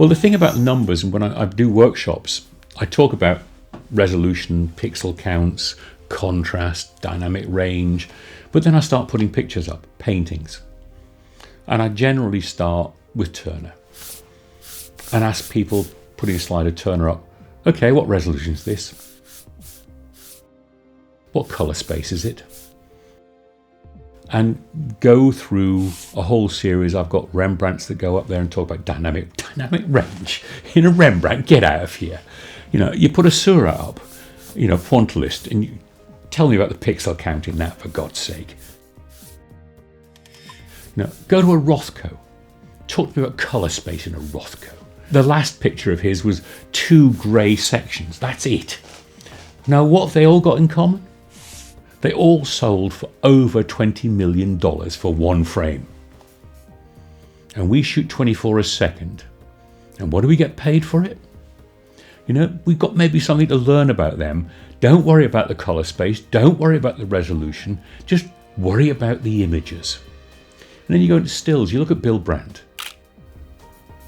Well, the thing about numbers, and when I do workshops, I talk about resolution, pixel counts, contrast, dynamic range, but then I start putting pictures up, paintings. And I generally start with Turner and ask people, putting a slide of Turner up, okay, what resolution is this? What colour space is it? And go through a whole series. I've got Rembrandts that go up there and talk about dynamic range. In a Rembrandt, get out of here. You put a Seurat up, pointillist, and you tell me about the pixel count in that, for God's sake. Go to a Rothko. Talk to me about colour space in a Rothko. The last picture of his was 2 grey sections. That's it. Now, what have they all got in common? They all sold for over $20 million for one frame. And we shoot 24 a second. And what do we get paid for it? We've got maybe something to learn about them. Don't worry about the colour space. Don't worry about the resolution. Just worry about the images. And then you go into stills. You look at Bill Brandt.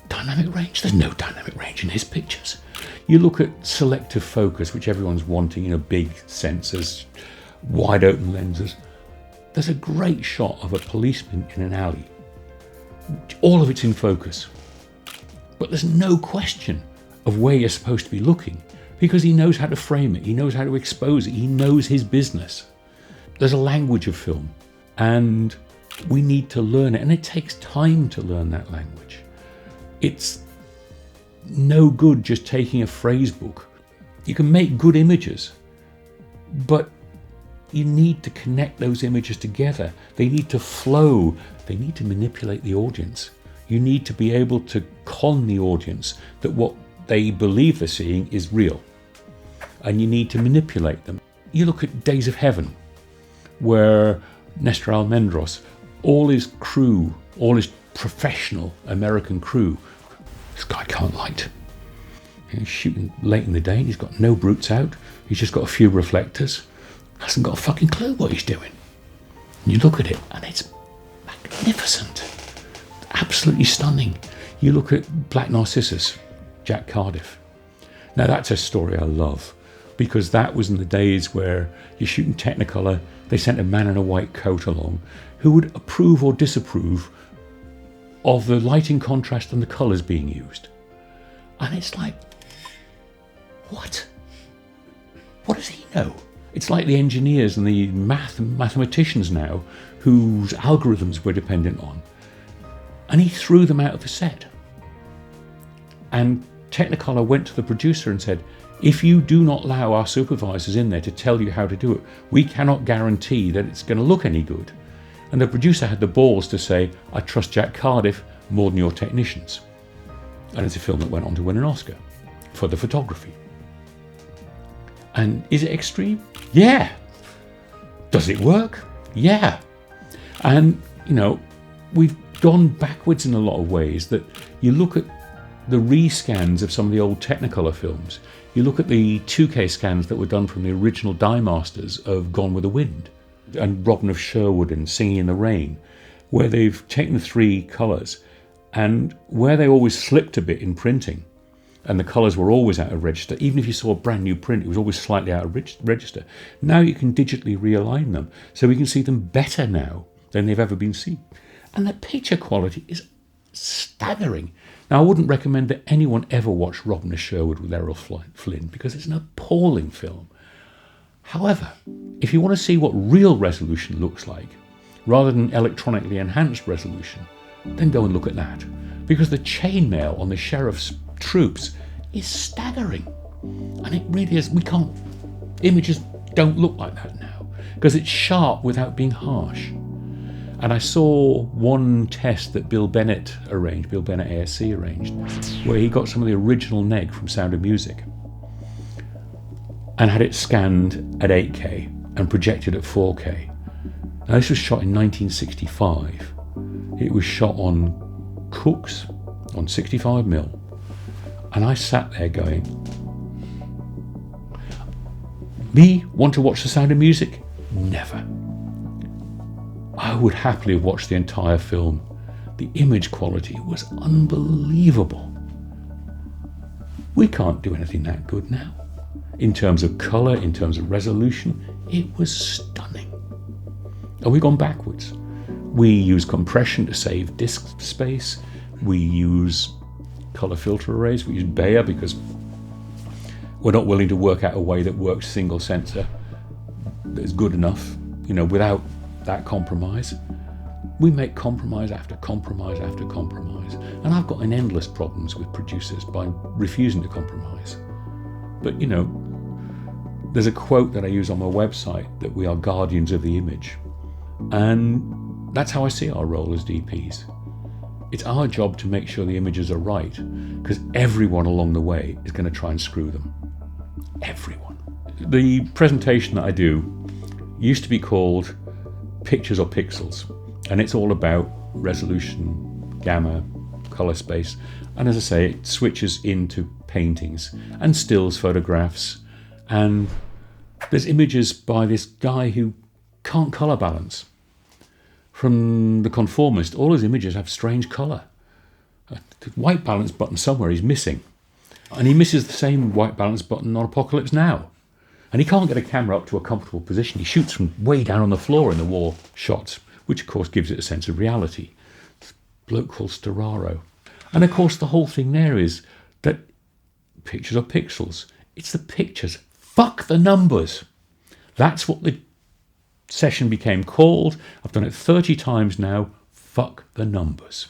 Dynamic range. There's no dynamic range in his pictures. You look at selective focus, which everyone's wanting, big sensors, wide open lenses. There's a great shot of a policeman in an alley. All of it's in focus. But there's no question of where you're supposed to be looking, because he knows how to frame it, he knows how to expose it, he knows his business. There's a language of film, and we need to learn it, and it takes time to learn that language. It's no good just taking a phrase book. You can make good images, but you need to connect those images together. They need to flow. They need to manipulate the audience. You need to be able to con the audience that what they believe they're seeing is real. And you need to manipulate them. You look at Days of Heaven, where Nestor Almendros, all his crew, all his professional American crew, this guy can't light. He's shooting late in the day and he's got no brutes out. He's just got a few reflectors. Hasn't got a fucking clue what he's doing. And you look at it and it's magnificent. Absolutely stunning. You look at Black Narcissus, Jack Cardiff. Now that's a story I love, because that was in the days where you're shooting Technicolor. They sent a man in a white coat along who would approve or disapprove of the lighting contrast and the colours being used. And it's like, what? What does he know? It's like the engineers and the mathematicians now whose algorithms we're dependent on. And he threw them out of the set. And Technicolor went to the producer and said, if you do not allow our supervisors in there to tell you how to do it, we cannot guarantee that it's going to look any good. And the producer had the balls to say, I trust Jack Cardiff more than your technicians. And it's a film that went on to win an Oscar for the photography. And is it extreme? Yeah. Does it work? Yeah. And, we've gone backwards in a lot of ways. That you look at the rescans of some of the old Technicolor films. You look at the 2K scans that were done from the original dye masters of Gone with the Wind and Robin of Sherwood and Singing in the Rain, where they've taken the 3 colours and where they always slipped a bit in printing and the colours were always out of register. Even if you saw a brand new print, it was always slightly out of register. Now you can digitally realign them, so we can see them better now than they've ever been seen. And the picture quality is staggering. Now, I wouldn't recommend that anyone ever watch Robin of Sherwood with Errol Flynn, because it's an appalling film. However, if you want to see what real resolution looks like, rather than electronically enhanced resolution, then go and look at that. Because the chainmail on the sheriff's troops is staggering. And it really is. Images don't look like that now, because it's sharp without being harsh. And I saw one test that Bill Bennett ASC arranged, where he got some of the original neg from Sound of Music and had it scanned at 8K and projected at 4K. Now, this was shot in 1965. It was shot on Cooke's on 65mm. And I sat there going, me want to watch The Sound of Music? Never. I would happily have watched the entire film. The image quality was unbelievable. We can't do anything that good now. In terms of colour, in terms of resolution, it was stunning. And we've gone backwards. We use compression to save disk space. We use colour filter arrays. We use Bayer because we're not willing to work out a way that works single sensor that is good enough, without that compromise. We make compromise after compromise after compromise. And I've got an endless problems with producers by refusing to compromise. But, there's a quote that I use on my website that we are guardians of the image. And that's how I see our role as DPs. It's our job to make sure the images are right, because everyone along the way is going to try and screw them. Everyone. The presentation that I do used to be called Pictures or Pixels, and it's all about resolution, gamma, color space, and as I say, it switches into paintings and stills photographs, and there's images by this guy who can't color balance. From The Conformist, all his images have strange color. The white balance button somewhere he's missing, and he misses the same white balance button on Apocalypse Now. And he can't get a camera up to a comfortable position. He shoots from way down on the floor in the war shots, which of course gives it a sense of reality. It's a bloke called Storaro. And of course the whole thing there is that pictures are pixels. It's the pictures. Fuck the numbers. That's what the session became called. I've done it 30 times now. Fuck the numbers.